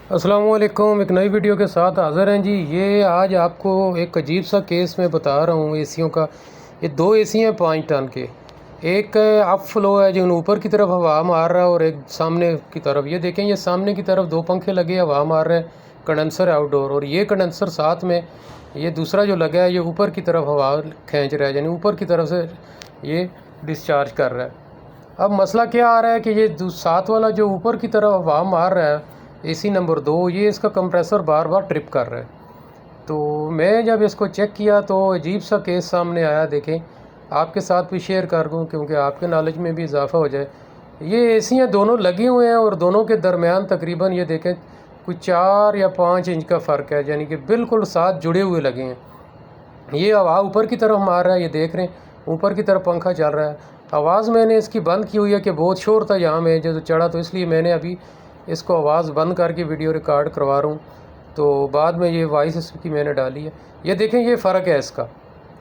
अस्सलाम वालेकुम। एक नई वीडियो के साथ हाज़िर हैं जी। ये आज आपको एक अजीब सा केस मैं बता रहा हूँ एसियों का। ये दो एसी हैं 5 टन के। एक अप फ्लो है जो ऊपर की तरफ हवा मार रहा है और एक सामने की तरफ। ये देखें, ये सामने की तरफ दो पंखे लगे हवा मार रहे हैं, कंडेंसर आउटडोर। और ये कंडेंसर साथ में ये दूसरा जो लगा है ये ऊपर की तरफ हवा खींच रहा है, यानी ऊपर की तरफ से ये डिस्चार्ज कर रहा है। अब मसला क्या आ रहा है कि ये साथ वाला जो ऊपर की तरफ हवा मार रहा है एसी नंबर 2, ये इसका कंप्रेसर बार बार ट्रिप कर रहा है। तो मैं जब इसको चेक किया तो अजीब सा केस सामने आया। देखें, आपके साथ भी शेयर कर दूँ क्योंकि आपके नॉलेज में भी इजाफ़ा हो जाए। ये एसियाँ दोनों लगे हुए हैं और दोनों के दरमियान तकरीबन ये देखें कुछ 4 या 5 इंच का फ़र्क है, यानी कि बिल्कुल साथ जुड़े हुए लगे हैं। ये हवा ऊपर की तरफ मार रहा है, ये देख रहे हैं ऊपर की तरफ पंखा चल रहा है। आवाज़ मैंने इसकी बंद की हुई है कि बहुत शोर था यहाँ में जो चढ़ा, तो इसलिए मैंने अभी इसको आवाज़ बंद करके वीडियो रिकॉर्ड करवा रहा हूँ। तो बाद में ये वॉइस इसकी मैंने डाली है। ये देखें, ये फ़र्क है इसका,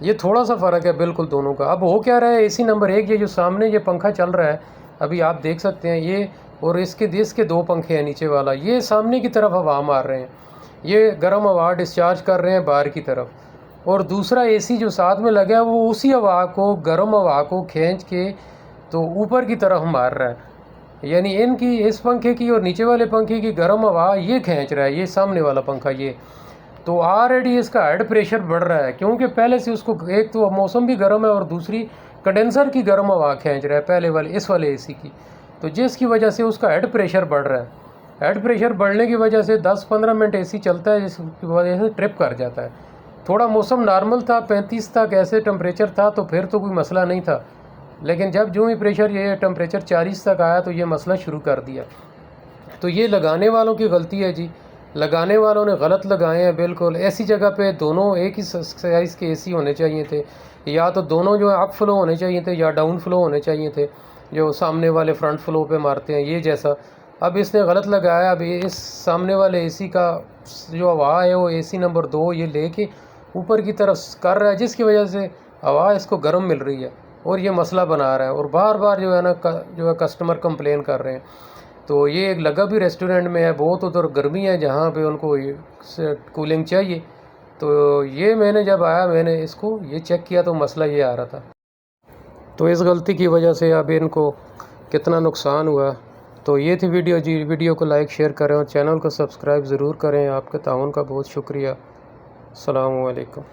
ये थोड़ा सा फ़र्क है बिल्कुल दोनों का। अब हो क्या रहा है, एसी नंबर 1 ये जो सामने ये पंखा चल रहा है अभी आप देख सकते हैं ये, और इसके दो पंखे हैं नीचे वाला, ये सामने की तरफ हवा मार रहे हैं, ये गर्म हवा डिस्चार्ज कर रहे हैं बाहर की तरफ। और दूसरा एसी जो साथ में लगा है वो उसी हवा को, गर्म हवा को खींच के तो ऊपर की तरफ मार रहा है। यानी इनकी, इस पंखे की और नीचे वाले पंखे की गर्म हवा ये खींच रहा है, ये सामने वाला पंखा ये। तो ऑलरेडी इसका हेड प्रेशर बढ़ रहा है क्योंकि पहले से उसको एक तो मौसम भी गर्म है और दूसरी कंडेंसर की गर्म हवा खींच रहा है पहले वाले, इस वाले एसी की। तो जिसकी वजह से उसका हेड प्रेशर बढ़ रहा है। हेड प्रेशर बढ़ने की वजह से 10-15 मिनट एसी चलता है, जिसकी वजह से ट्रिप कर जाता है। थोड़ा मौसम नॉर्मल था, 35 तक ऐसे टेम्परेचर था तो फिर तो कोई मसला नहीं था, लेकिन जब जो ही प्रेशर ये टेम्परेचर 40 तक आया तो ये मसला शुरू कर दिया। तो ये लगाने वालों की गलती है जी, लगाने वालों ने गलत लगाए हैं बिल्कुल। ऐसी जगह पे दोनों एक ही साइज़ के एसी होने चाहिए थे, या तो दोनों जो है अप फ्लो होने चाहिए थे या डाउन फ्लो होने चाहिए थे, जो सामने वाले फ्रंट फ्लो पे मारते हैं ये जैसा। अब इसने गलत लगाया। अब इस सामने वाले एसी का जो हवा है वो एसी नंबर 2 ये लेके ऊपर की तरफ कर रहा है, जिसकी वजह से हवा इसको गर्म मिल रही है और ये मसला बना रहा है। और बार बार जो है ना जो है कस्टमर कंप्लेन कर रहे हैं। तो ये एक लगा भी रेस्टोरेंट में है, बहुत उधर गर्मी है जहाँ पे उनको कूलिंग चाहिए। तो ये मैंने जब आया मैंने इसको ये चेक किया तो मसला ये आ रहा था। तो इस गलती की वजह से अब इनको कितना नुकसान हुआ। तो ये थी वीडियो जी। वीडियो को लाइक शेयर करें और चैनल को सब्सक्राइब ज़रूर करें। आपके ताउन का बहुत शुक्रिया। अस्सलामु अलैकुम।